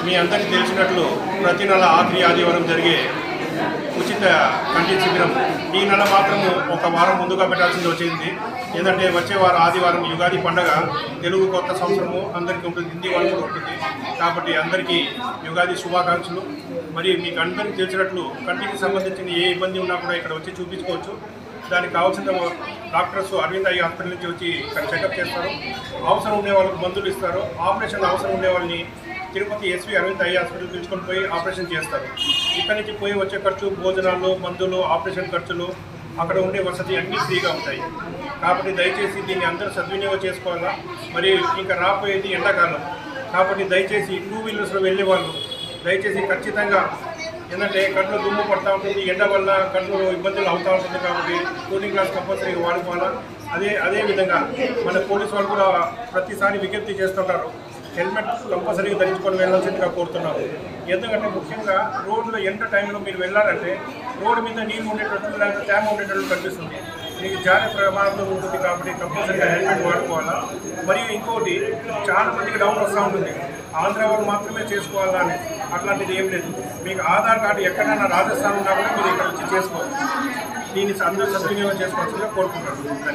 మీ అందరికీ తెలిసినట్లు ప్రతి నెల ఆఖరి ఆదివారం జరిగే ఉచిత కంటి శిబిరం ఈ నెల మాత్రము ఒక వారం ముందుగా పెట్టాల్సింది వచ్చింది. ఏంటంటే వచ్చే వారం ఆదివారం యుగాది పండగ, తెలుగు కొత్త సంవత్సరము అందరికీ ఉంటుంది, హిందీ వాళ్ళకి ఉంటుంది. కాబట్టి అందరికీ యుగాది శుభాకాంక్షలు. మరి మీకు అందరికీ తెలిసినట్లు కంటికి సంబంధించిన ఏ ఇబ్బంది ఉన్నా కూడా ఇక్కడ వచ్చి చూపించుకోవచ్చు. దానికి కావాల్సిన డాక్టర్స్ అరవింద్ ఐ హాస్పిటల్ నుంచి వచ్చి ఇక్కడ చెకప్ చేస్తారు. అవసరం ఉండే వాళ్ళకి మందులు ఇస్తారు. ఆపరేషన్ అవసరం ఉండే వాళ్ళని Tirupati SV Aravind eye hospital తీసుకొని పోయి ఆపరేషన్ చేస్తారు. ఇక్కడి నుంచి పోయి వచ్చే ఖర్చు, భోజనాలు, మందులు, ఆపరేషన్ ఖర్చులు, అక్కడ ఉండే వసతి అన్నీ ఫ్రీగా ఉంటాయి. కాబట్టి దయచేసి దీన్ని అందరూ సద్వినియోగం చేసుకోవాలా. మరి ఇంకా రాబోయేది ఎండాకాలం కాబట్టి దయచేసి 2 వీలర్స్లో వెళ్ళే వాళ్ళు దయచేసి ఖచ్చితంగా, ఏంటంటే కళ్ళు దుమ్ము పడుతూ ఉంటుంది, ఎండ వల్ల కళ్ళు ఇబ్బందులు అవుతూ ఉంటుంది. కాబట్టి కూలింగ్ గ్లాస్ కంపల్సరీగా వాడుకోవాలా. అదేవిధంగా మన పోలీసు వాళ్ళు కూడా ప్రతిసారి విజ్ఞప్తి చేస్తుంటారు, హెల్మెట్ కంపల్సరీగా ధరించుకొని వెళ్ళాల్సిందిగా కోరుతున్నాము. ఎందుకంటే ముఖ్యంగా రోడ్లో ఎండ టైంలో మీరు వెళ్ళాలంటే రోడ్డు మీద నీళ్ళు ఉండేటట్టు లేకపోతే తేమ ఉండేటట్టు కనిపిస్తుంది, మీకు జారే ప్రమాదం ఉంటుంది. కాబట్టి కంపల్సరీగా హెల్మెట్ వాడుకోవాలా. మరియు ఇంకోటి, చాలా మందికి డౌన్ వస్తూ ఉంటుంది, ఆంధ్ర వాళ్ళు మాత్రమే చేసుకోవాలా అని. అట్లాంటిది ఏం లేదు. మీకు ఆధార్ కార్డు ఎక్కడైనా రాజస్థాన్ ఉన్నా కూడా మీరు ఇక్కడ వచ్చి చేసుకోవచ్చు. దీన్ని అందరూ సద్వినియోగం చేసుకోవాల్సిందిగా కోరుకుంటున్నాను.